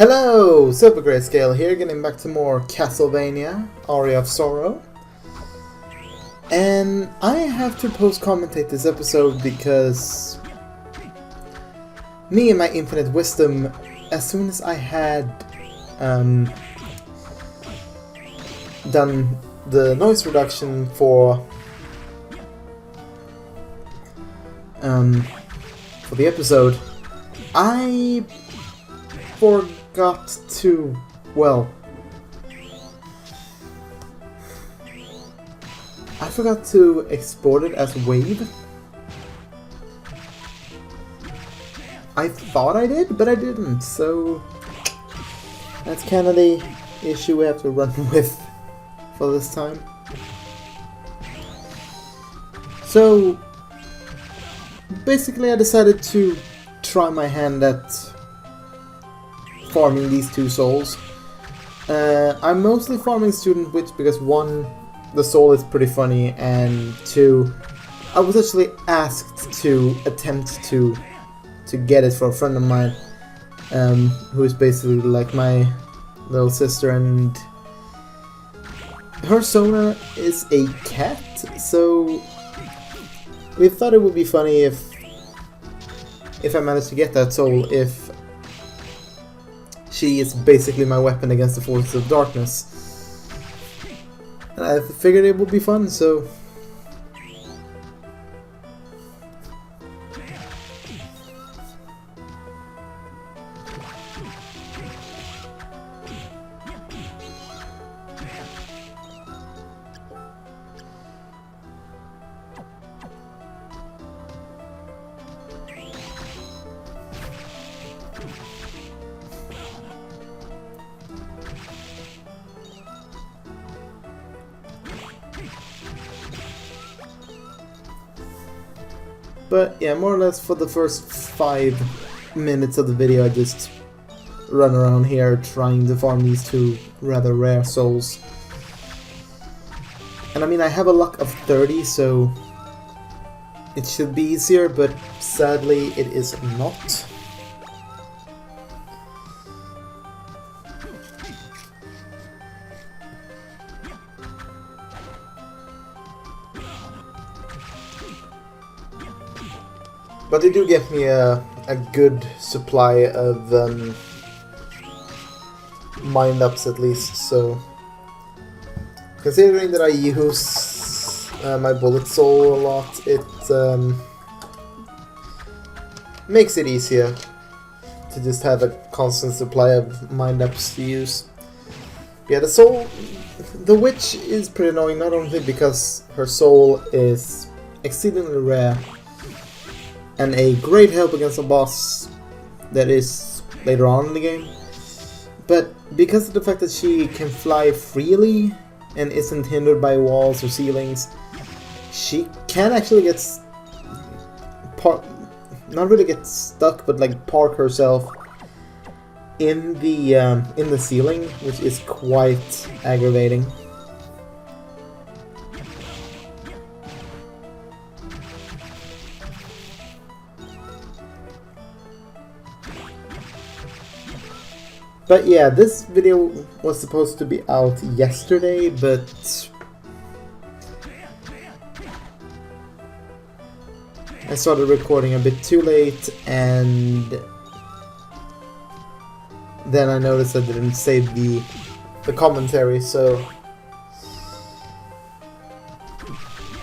Hello! Super Greyscale here, getting back to more Castlevania, Aria of Sorrow. And I have to post-commentate this episode because me and my infinite wisdom, as soon as I had done the noise reduction for the episode, I forgot to, I forgot to export it as WAV. I thought I did, but I didn't, so that's kind of the issue we have to run with for this time. So basically I decided to try my hand at farming these two souls. I'm mostly farming Student Witch because one, the soul is pretty funny, and two, I was actually asked to attempt to get it for a friend of mine, who is basically like my little sister, and her Sona is a cat, so we thought it would be funny if I managed to get that soul, if she is basically my weapon against the forces of darkness. And I figured it would be fun, so but yeah, more or less for the first 5 minutes of the video I just run around here trying to farm these two rather rare souls. And I mean, I have a luck of 30, so it should be easier, but sadly it is not. But they do give me a good supply of mind-ups at least, so considering that I use my bullet soul a lot, it makes it easier to just have a constant supply of mind-ups to use. But yeah, the witch is pretty annoying, not only because her soul is exceedingly rare and a great help against a boss that is later on in the game, but because of the fact that she can fly freely and isn't hindered by walls or ceilings, she can actually get not really get stuck, but like park herself in the ceiling, which is quite aggravating. But yeah, this video was supposed to be out yesterday, but I started recording a bit too late, and then I noticed I didn't save the commentary, so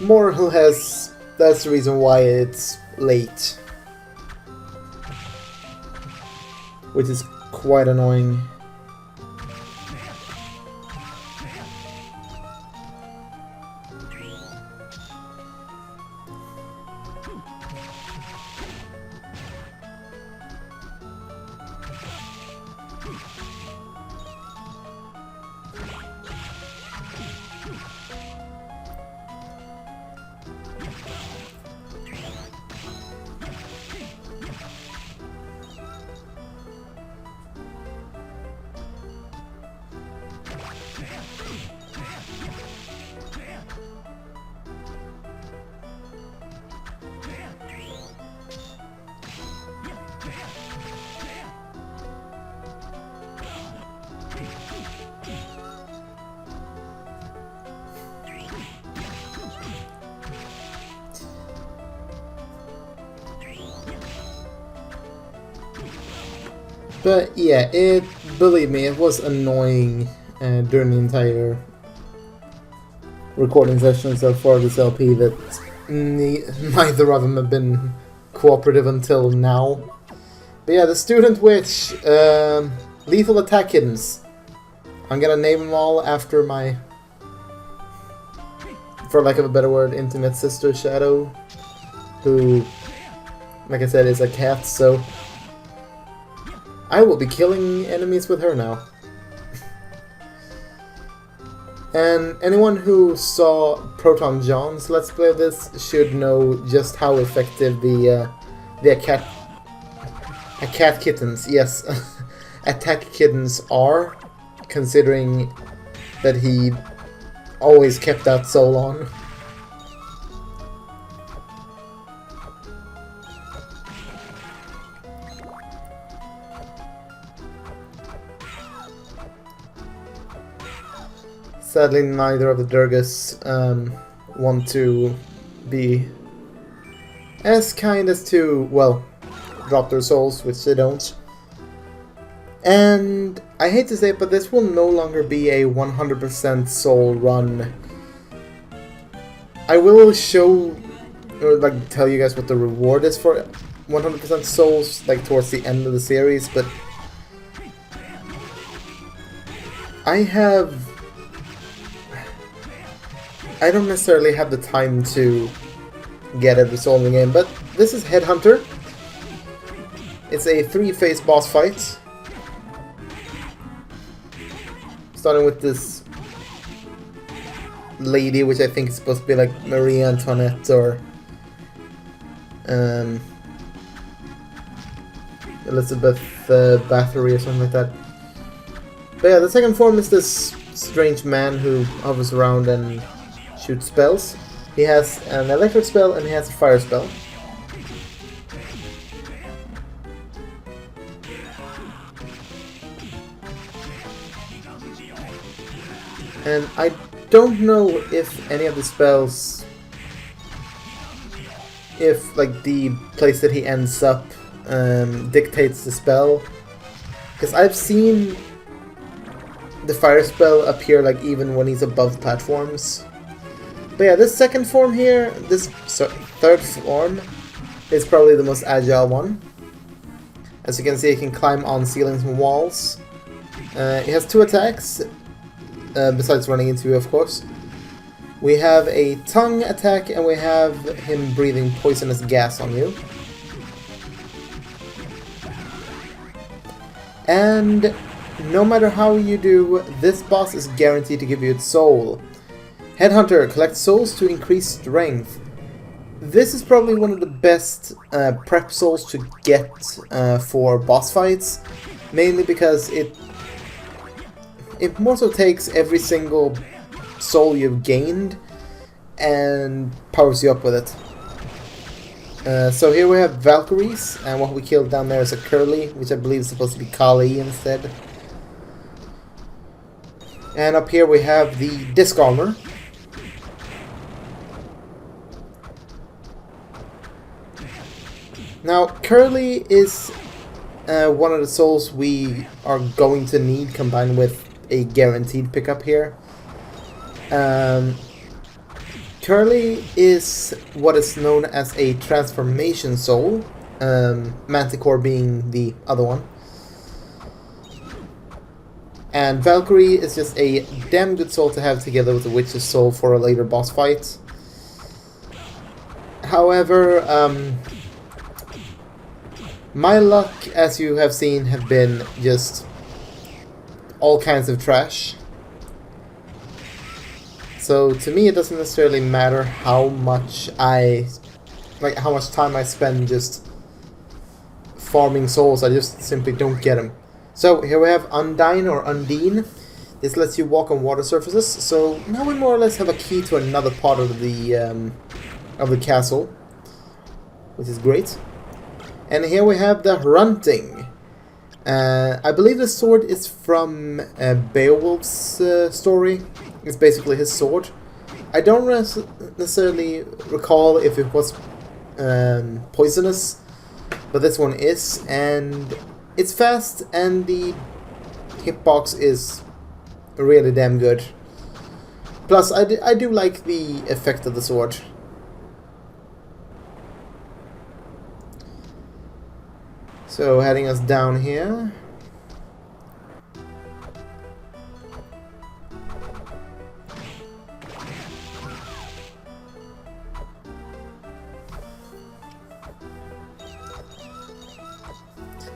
more or less that's the reason why it's late, which is quite annoying. But yeah, believe me, it was annoying during the entire recording session so far this LP that neither of them have been cooperative until now. But yeah, the Student Witch, Lethal Attack Kittens. I'm gonna name them all after my, for lack of a better word, intimate sister Shadow, who, like I said, is a cat, so I will be killing enemies with her now. And anyone who saw Proton John's Let's Play of this should know just how effective the cat kittens, yes, attack kittens are, considering that he always kept that soul on. Sadly, neither of the Durgas want to be as kind as to, well, drop their souls, which they don't. And I hate to say it, but this will no longer be a 100% soul run. I will show, or like tell you guys what the reward is for 100% souls, like towards the end of the series, but I don't necessarily have the time to get every soul in the game, but this is Headhunter. It's a 3-phase boss fight. Starting with this lady, which I think is supposed to be like Marie Antoinette or Elizabeth Bathory or something like that. But yeah, the second form is this strange man who hovers around and shoots spells. He has an electric spell and he has a fire spell. And I don't know if any of the spells, if like the place that he ends up dictates the spell, because I've seen the fire spell appear like even when he's above platforms. But yeah, this second form here, this third form, is probably the most agile one. As you can see, he can climb on ceilings and walls. He has 2 attacks, besides running into you, of course. We have a tongue attack, and we have him breathing poisonous gas on you. And no matter how you do, this boss is guaranteed to give you its soul. Headhunter, collect souls to increase strength. This is probably one of the best prep souls to get for boss fights, mainly because it more so takes every single soul you've gained and powers you up with it. So here we have Valkyries, and what we killed down there is a Curly, which I believe is supposed to be Kali instead. And up here we have the Disc Armor. Now, Curly is one of the souls we are going to need combined with a guaranteed pickup here. Curly is what is known as a transformation soul, Manticore being the other one. And Valkyrie is just a damn good soul to have together with the Witch's soul for a later boss fight. However, my luck, as you have seen, have been just all kinds of trash. So to me, it doesn't necessarily matter how much how much time I spend just farming souls. I just simply don't get them. So here we have Undine or Undine. This lets you walk on water surfaces. So now we more or less have a key to another part of the castle, which is great. And here we have the Runting. I believe the sword is from Beowulf's story. It's basically his sword. I don't necessarily recall if it was poisonous, but this one is. And It's fast and the hitbox is really damn good. Plus, I do like the effect of the sword. So, heading us down here.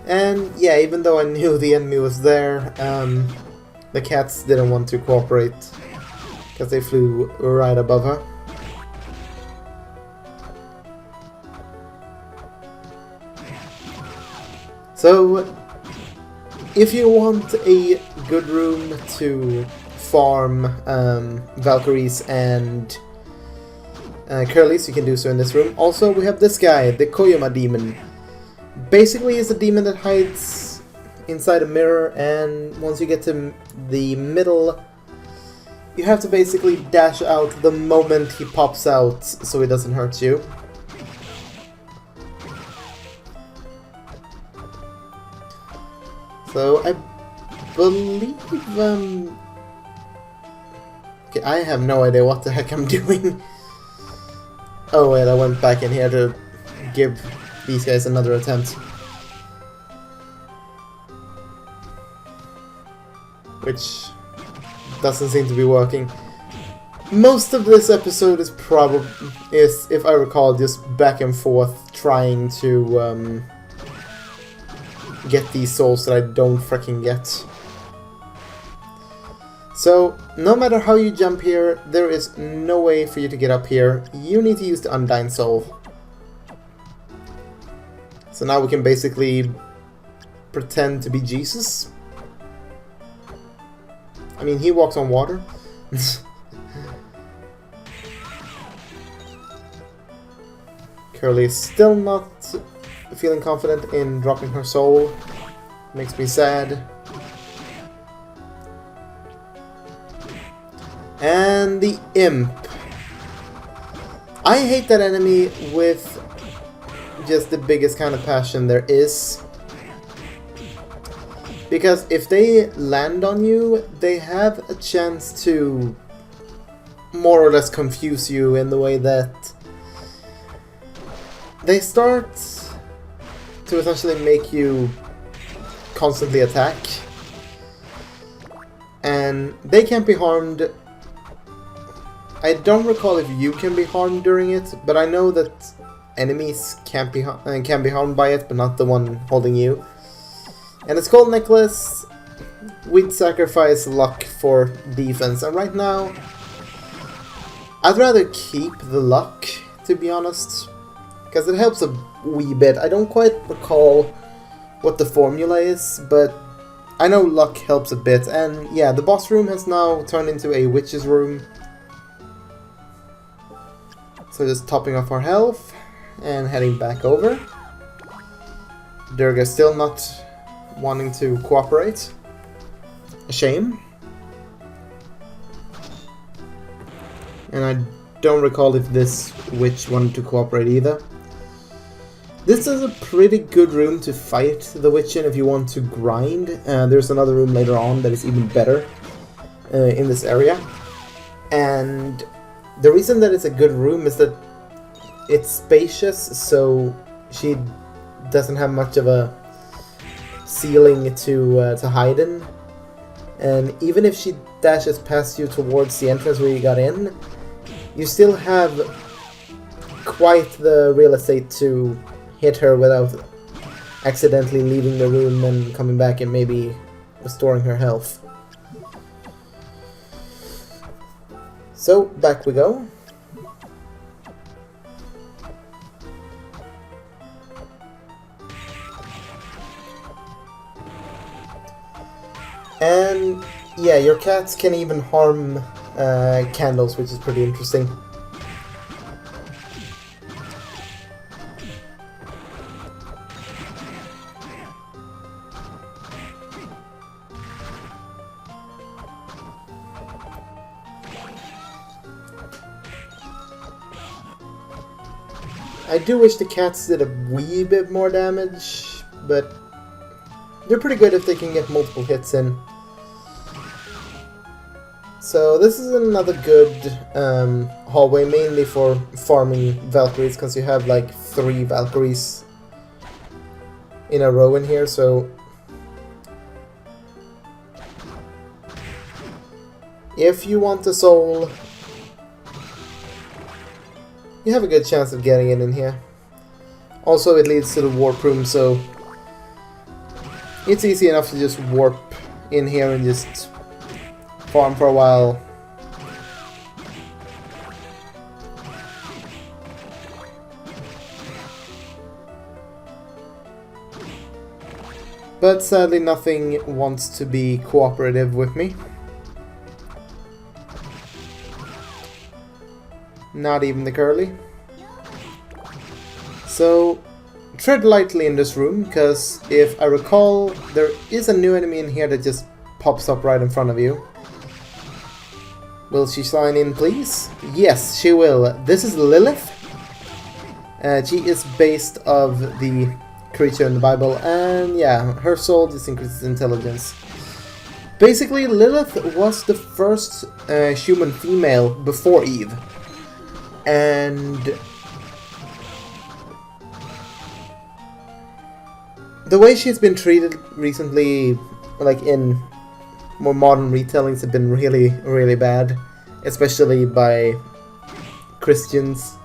And yeah, even though I knew the enemy was there, the cats didn't want to cooperate because they flew right above her. So, if you want a good room to farm Valkyries and Curlies, you can do so in this room. Also, we have this guy, the Koyama demon. Basically, it's a demon that hides inside a mirror, and once you get to the middle, you have to basically dash out the moment he pops out so he doesn't hurt you. So, I believe, okay, I have no idea what the heck I'm doing. Oh wait, I went back in here to give these guys another attempt. Which doesn't seem to be working. Most of this episode is if I recall, just back and forth trying to get these souls that I don't freaking get. So, no matter how you jump here, there is no way for you to get up here. You need to use the Undying Soul. So now we can basically pretend to be Jesus. I mean, he walks on water. Curly is still not feeling confident in dropping her soul. Makes me sad. And the imp. I hate that enemy with just the biggest kind of passion there is. Because if they land on you, they have a chance to more or less confuse you in the way that they start to essentially make you constantly attack. And they can't be harmed. I don't recall if you can be harmed during it, but I know that enemies can be harmed by it, but not the one holding you. And it's called Necklace. We'd sacrifice luck for defense, and right now I'd rather keep the luck, to be honest, because it helps a wee bit. I don't quite recall what the formula is, but I know luck helps a bit. And yeah, the boss room has now turned into a witch's room. So just topping off our health and heading back over. Durga's still not wanting to cooperate. A shame. And I don't recall if this witch wanted to cooperate either. This is a pretty good room to fight the witch in if you want to grind. There's another room later on that is even better in this area. And the reason that it's a good room is that it's spacious, so she doesn't have much of a ceiling to hide in. And even if she dashes past you towards the entrance where you got in, you still have quite the real estate to hit her without accidentally leaving the room and coming back and maybe restoring her health. So, back we go. And yeah, your cats can even harm candles, which is pretty interesting. I do wish the cats did a wee bit more damage, but they're pretty good if they can get multiple hits in. So this is another good hallway, mainly for farming Valkyries, because you have like 3 Valkyries in a row in here, so if you want the soul, you have a good chance of getting it in here. Also, it leads to the warp room, so it's easy enough to just warp in here and just farm for a while. But sadly nothing wants to be cooperative with me. Not even the curly. So tread lightly in this room, because if I recall, there is a new enemy in here that just pops up right in front of you. Will she sign in, please? Yes, she will. This is Lilith. She is based of the creature in the Bible, and yeah, her soul just increases intelligence. Basically, Lilith was the first human female before Eve. And the way she's been treated recently, like in more modern retellings, have been really, really bad, especially by Christians.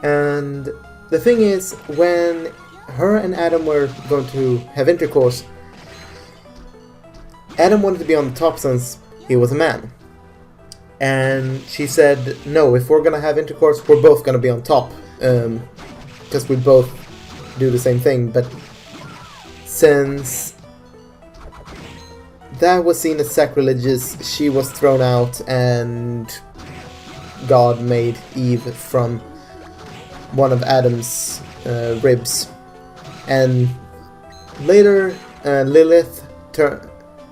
And the thing is, when her and Adam were going to have intercourse, Adam wanted to be on the top since he was a man. And she said, no, if we're gonna have intercourse, we're both gonna be on top, because we both do the same thing. But since that was seen as sacrilegious, she was thrown out, and God made Eve from one of Adam's ribs. And later, Lilith,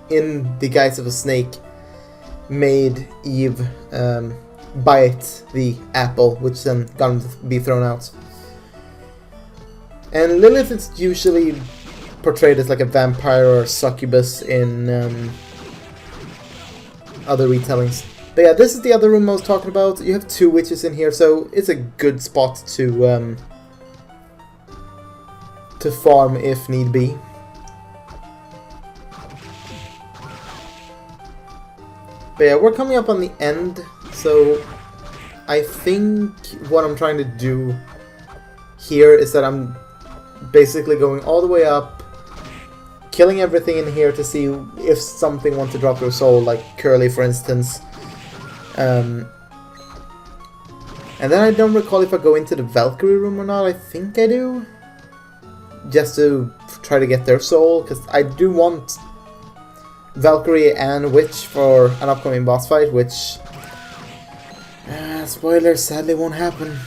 in the guise of a snake, made Eve bite the apple, which then got him to be thrown out. And Lilith is usually portrayed as like a vampire or succubus in other retellings. But yeah, this is the other room I was talking about. You have 2 witches in here, so it's a good spot to farm if need be. But yeah, we're coming up on the end, so I think what I'm trying to do here is that I'm basically going all the way up, killing everything in here to see if something wants to drop their soul, like Curly for instance. And then I don't recall if I go into the Valkyrie room or not. I think I do, just to try to get their soul, because I do want Valkyrie and Witch for an upcoming boss fight, which spoilers, sadly won't happen.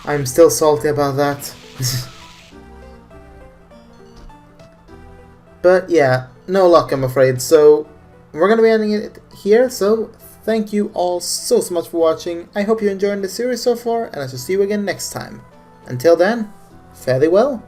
I'm still salty about that. But yeah, no luck I'm afraid, so we're gonna be ending it here. So thank you all so much for watching. I hope you're enjoying the series so far, and I shall see you again next time. Until then, fare thee well.